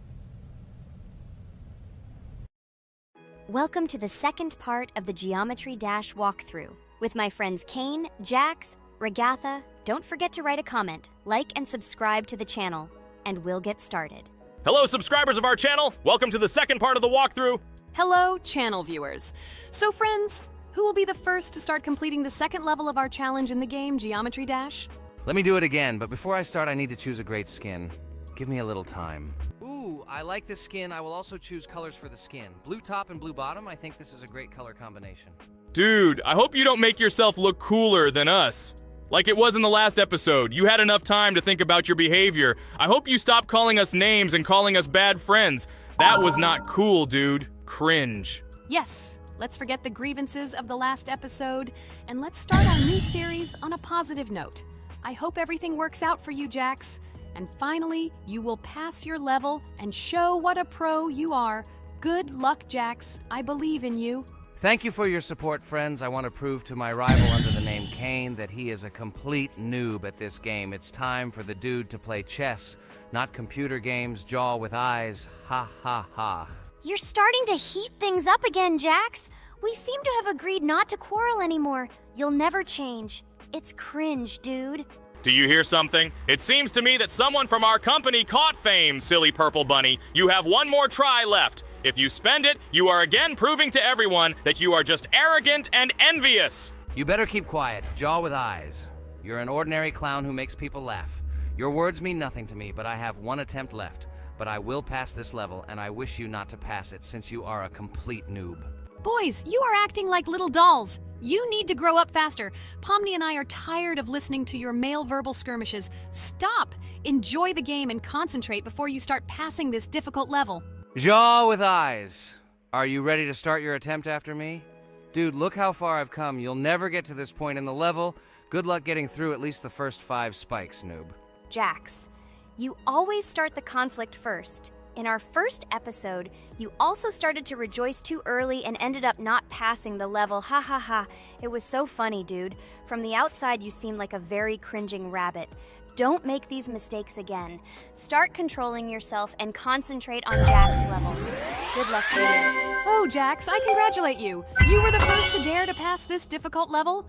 Welcome to the second part of the Geometry Dash walkthrough. With my friends Kane, Jax, Regatha. Don't forget to write a comment, like, and subscribe to the channel, and we'll get started. Hello, subscribers of our channel. Welcome to the second part of the walkthrough. Hello, channel viewers. So, friends, who will be the first to start completing the second level of our challenge in the game, Geometry Dash? Let me do it again, but before I start, I need to choose a great skin. Give me a little time. Ooh, I like this skin. I will also choose colors for the skin. Blue top and blue bottom. I think this is a great color combination. Dude, I hope you don't make yourself look cooler than us. Like it was in the last episode, you had enough time to think about your behavior. I hope you stop calling us names and calling us bad friends. That was not cool, dude. Cringe. Yes, let's forget the grievances of the last episode, and let's start our new series on a positive note. I hope everything works out for you, Jax. And finally, you will pass your level and show what a pro you are. Good luck, Jax. I believe in you. Thank you for your support, friends. I want to prove to my rival under the name Kane that he is a complete noob at this game. It's time for the dude to play chess, not computer games, jaw with eyes. Ha ha ha. You're starting to heat things up again, Jax. We seem to have agreed not to quarrel anymore. You'll never change. It's cringe, dude. Do you hear something? It seems to me that someone from our company caught fame, silly purple bunny. You have one more try left. If you spend it, you are again proving to everyone that you are just arrogant and envious. You better keep quiet, jaw with eyes. You're an ordinary clown who makes people laugh. Your words mean nothing to me, but I have one attempt left. But I will pass this level, and I wish you not to pass it since you are a complete noob. Boys, you are acting like little dolls. You need to grow up faster. Pomni and I are tired of listening to your male verbal skirmishes. Stop! Enjoy the game and concentrate before you start passing this difficult level. Jaw with eyes. Are you ready to start your attempt after me? Dude, look how far I've come. You'll never get to this point in the level. Good luck getting through at least the first 5 spikes, noob. Jax, you always start the conflict first. In our first episode, you also started to rejoice too early and ended up not passing the level. Ha ha ha. It was so funny, dude. From the outside, you seemed like a very cringing rabbit. Don't make these mistakes again. Start controlling yourself and concentrate on Jack's level. Good luck to you. Oh, Jax, I congratulate you. You were the first to dare to pass this difficult level,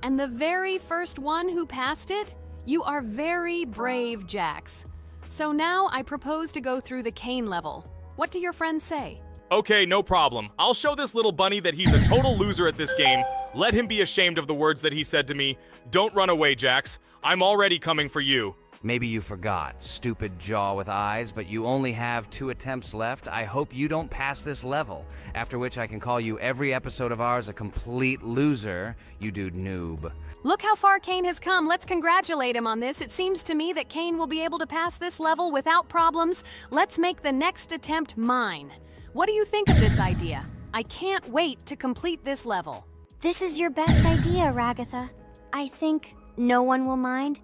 and the very first one who passed it. You are very brave, Jax. So now I propose to go through the Kane level. What do your friends say? Okay, no problem. I'll show this little bunny that he's a total loser at this game. Let him be ashamed of the words that he said to me. Don't run away, Jax. I'm already coming for you. Maybe you forgot, stupid jaw with eyes, but you only have 2 attempts left. I hope you don't pass this level, after which I can call you every episode of ours a complete loser, you dude noob. Look how far Kane has come. Let's congratulate him on this. It seems to me that Kane will be able to pass this level without problems. Let's make the next attempt mine. What do you think of this idea? I can't wait to complete this level. This is your best idea, Ragatha. I think no one will mind.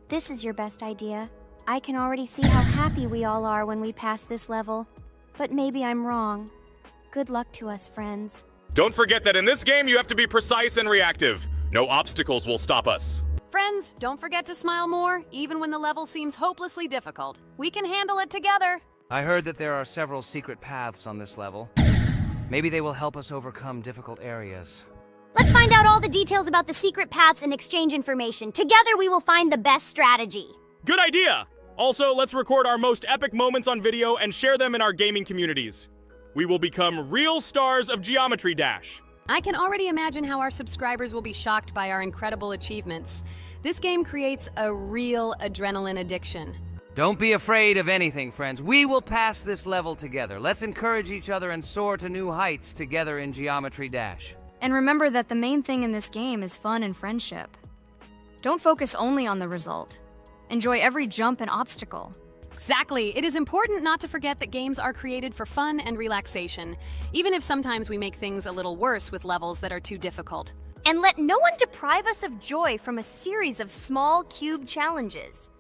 This is your best idea. I can already see how happy we all are when we pass this level. But maybe I'm wrong. Good luck to us, friends. Don't forget that in this game you have to be precise and reactive. No obstacles will stop us. Friends, don't forget to smile more, even when the level seems hopelessly difficult. We can handle it together. I heard that there are several secret paths on this level. Maybe they will help us overcome difficult areas. Let's find out all the details about the secret paths and exchange information. Together we will find the best strategy. Good idea! Also, let's record our most epic moments on video and share them in our gaming communities. We will become real stars of Geometry Dash. I can already imagine how our subscribers will be shocked by our incredible achievements. This game creates a real adrenaline addiction. Don't be afraid of anything, friends. We will pass this level together. Let's encourage each other and soar to new heights together in Geometry Dash. And remember that the main thing in this game is fun and friendship. Don't focus only on the result. Enjoy every jump and obstacle. Exactly. It is important not to forget that games are created for fun and relaxation, even if sometimes we make things a little worse with levels that are too difficult. And let no one deprive us of joy from a series of small cube challenges.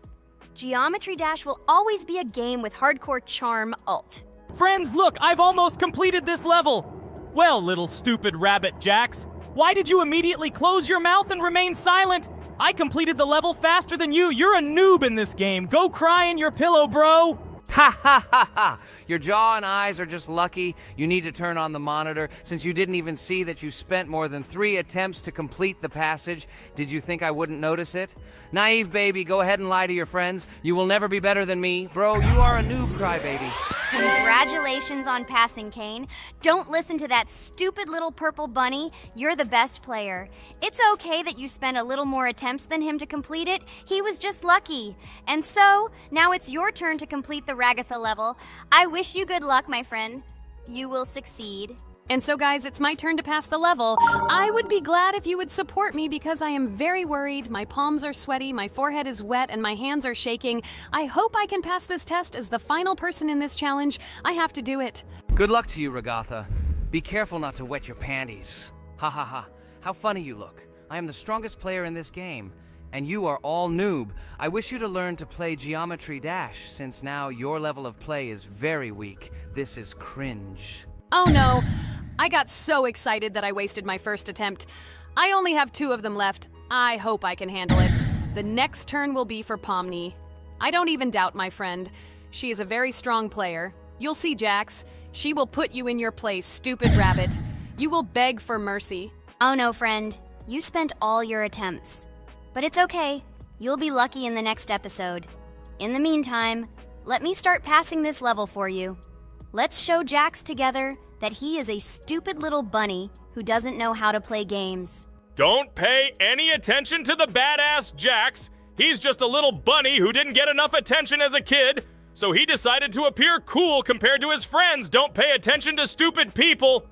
Geometry Dash will always be a game with hardcore charm ult. Friends, look, I've almost completed this level. Well, little stupid rabbit Jax, why did you immediately close your mouth and remain silent? I completed the level faster than you. You're a noob in this game. Go cry in your pillow, bro. Ha ha ha ha! Your jaw and eyes are just lucky. You need to turn on the monitor since you didn't even see that you spent more than 3 attempts to complete the passage. Did you think I wouldn't notice it? Naive baby, go ahead and lie to your friends. You will never be better than me. Bro, you are a noob crybaby. Congratulations on passing, Kane. Don't listen to that stupid little purple bunny. You're the best player. It's okay that you spent a little more attempts than him to complete it. He was just lucky. And so, now it's your turn to complete the Ragatha level. I wish you good luck, my friend. You will succeed. And so, guys, it's my turn to pass the level. I would be glad if you would support me because I am very worried. My palms are sweaty, my forehead is wet, and my hands are shaking. I hope I can pass this test as the final person in this challenge. I have to do it. Good luck to you, Ragatha. Be careful not to wet your panties. Ha ha ha. How funny you look. I am the strongest player in this game, and you are all noob. I wish you to learn to play Geometry Dash, since now your level of play is very weak. This is cringe. Oh no! I got so excited that I wasted my first attempt. I only have 2 of them left. I hope I can handle it. The next turn will be for Pomni. I don't even doubt my friend. She is a very strong player. You'll see, Jax. She will put you in your place, stupid rabbit. You will beg for mercy. Oh no, friend. You spent all your attempts. But it's okay. You'll be lucky in the next episode. In the meantime, let me start passing this level for you. Let's show Jax together that he is a stupid little bunny who doesn't know how to play games. Don't pay any attention to the badass Jax. He's just a little bunny who didn't get enough attention as a kid, so he decided to appear cool compared to his friends. Don't pay attention to stupid people.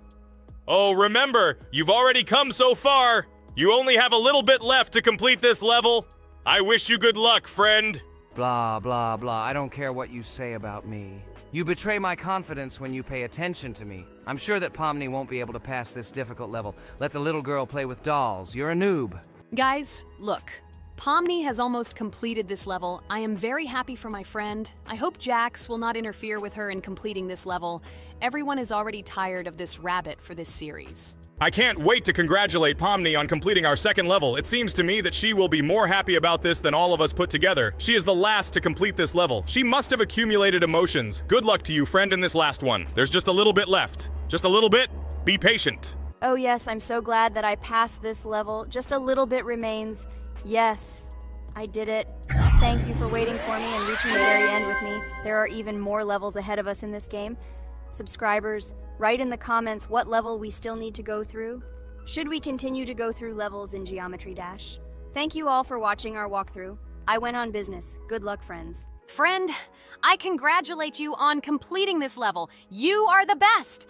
Oh, remember, you've already come so far. You only have a little bit left to complete this level. I wish you good luck, friend. Blah, blah, blah. I don't care what you say about me. You betray my confidence when you pay attention to me. I'm sure that Pomni won't be able to pass this difficult level. Let the little girl play with dolls. You're a noob. Guys, look. Pomni has almost completed this level. I am very happy for my friend. I hope Jax will not interfere with her in completing this level. Everyone is already tired of this rabbit for this series. I can't wait to congratulate Pomni on completing our second level. It seems to me that she will be more happy about this than all of us put together. She is the last to complete this level. She must have accumulated emotions. Good luck to you, friend, in this last one. There's just a little bit left. Just a little bit. Be patient. Oh yes, I'm so glad that I passed this level. Just a little bit remains. Yes, I did it. Thank you for waiting for me and reaching the very end with me. There are even more levels ahead of us in this game. Subscribers, write in the comments what level we still need to go through. Should we continue to go through levels in Geometry Dash? Thank you all for watching our walkthrough. I went on business. Good luck, friends. Friend, I congratulate you on completing this level. You are the best.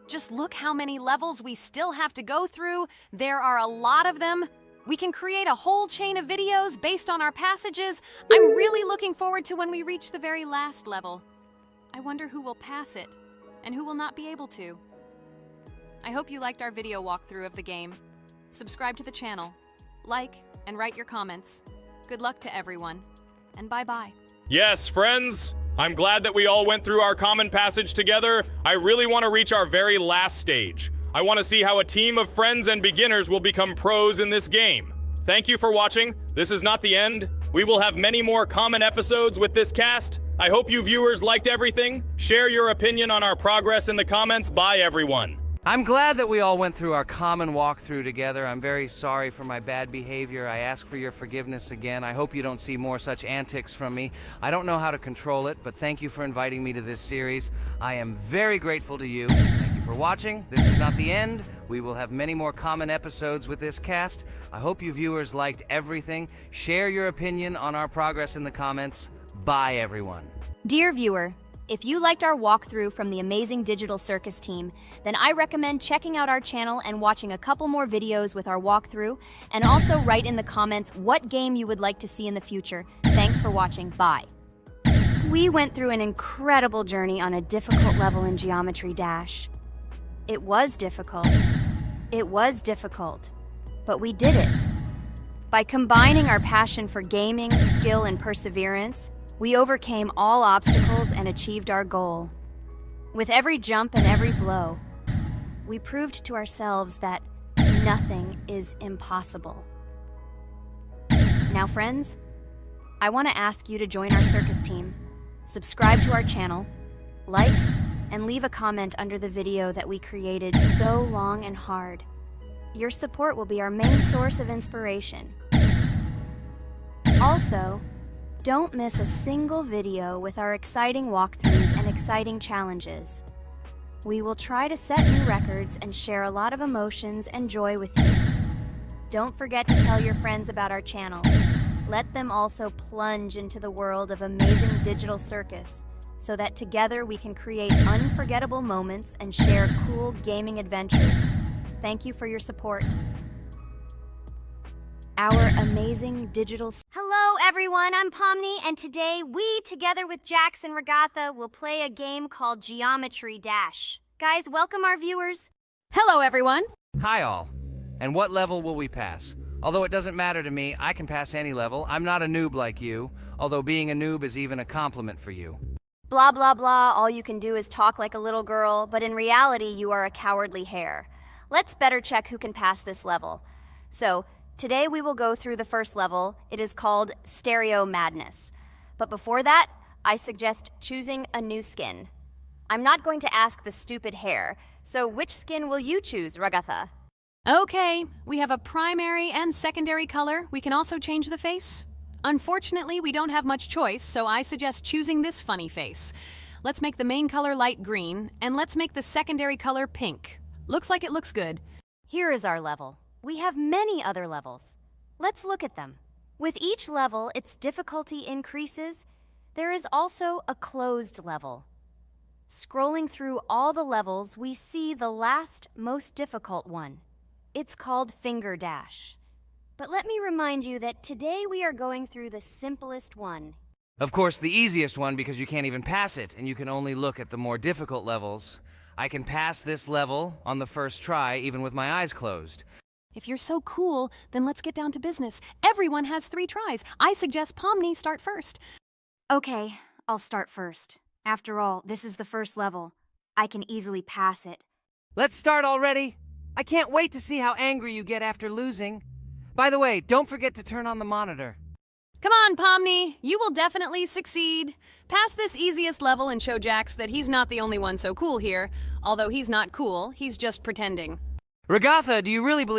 Just look how many levels we still have to go through. There are a lot of them. We can create a whole chain of videos based on our passages. I'm really looking forward to when we reach the very last level. I wonder who will pass it and who will not be able to. I hope you liked our video walkthrough of the game. Subscribe to the channel, like, and write your comments. Good luck to everyone, and bye-bye. Yes, friends. I'm glad that we all went through our common passage together. I really want to reach our very last stage. I want to see how a team of friends and beginners will become pros in this game. Thank you for watching. This is not the end. We will have many more common episodes with this cast. I hope you viewers liked everything. Share your opinion on our progress in the comments. Bye, everyone. I'm glad that we all went through our common walkthrough together. I'm very sorry for my bad behavior. I ask for your forgiveness again. I hope you don't see more such antics from me. I don't know how to control it, but thank you for inviting me to this series. I am very grateful to you. Thank you for watching. This is not the end. We will have many more common episodes with this cast. I hope you viewers liked everything. Share your opinion on our progress in the comments. Bye, everyone. Dear viewer, if you liked our walkthrough from the amazing Digital Circus team, then I recommend checking out our channel and watching a couple more videos with our walkthrough, and also write in the comments what game you would like to see in the future. Thanks for watching. Bye. We went through an incredible journey on a difficult level in Geometry Dash. It was difficult. It was difficult. But we did it. By combining our passion for gaming, skill, and perseverance, we overcame all obstacles and achieved our goal. With every jump and every blow, we proved to ourselves that nothing is impossible. Now, friends, I want to ask you to join our circus team. Subscribe to our channel, like, and leave a comment under the video that we created so long and hard. Your support will be our main source of inspiration. Also, don't miss a single video with our exciting walkthroughs and exciting challenges. We will try to set new records and share a lot of emotions and joy with you. Don't forget to tell your friends about our channel. Let them also plunge into the world of amazing Digital Circus so that together we can create unforgettable moments and share cool gaming adventures. Thank you for your support. Our amazing digital... Hello everyone, I'm Pomni, and today we, together with Jax and Regatha, will play a game called Geometry Dash. Guys, welcome our viewers. Hello, everyone. Hi, all. And what level will we pass? Although it doesn't matter to me, I can pass any level. I'm not a noob like you, although being a noob is even a compliment for you. Blah, blah, blah, all you can do is talk like a little girl, but in reality, you are a cowardly hare. Let's better check who can pass this level. So, today we will go through the first level. It is called Stereo Madness. But before that, I suggest choosing a new skin. I'm not going to ask the stupid hare, so which skin will you choose, Ragatha? Okay, we have a primary and secondary color. We can also change the face. Unfortunately, we don't have much choice, so I suggest choosing this funny face. Let's make the main color light green, and let's make the secondary color pink. Looks like it looks good. Here is our level. We have many other levels. Let's look at them. With each level, its difficulty increases. There is also a closed level. Scrolling through all the levels, we see the last, most difficult one. It's called Finger Dash. But let me remind you that today we are going through the simplest one. Of course, the easiest one because you can't even pass it, and you can only look at the more difficult levels. I can pass this level on the first try, even with my eyes closed. If you're so cool, then let's get down to business. Everyone has 3 tries. I suggest Pomni start first. Okay, I'll start first. After all, this is the first level. I can easily pass it. Let's start already! I can't wait to see how angry you get after losing. By the way, don't forget to turn on the monitor. Come on, Pomni. You will definitely succeed. Pass this easiest level and show Jax that he's not the only one so cool here. Although he's not cool, he's just pretending. Ragatha, do you really believe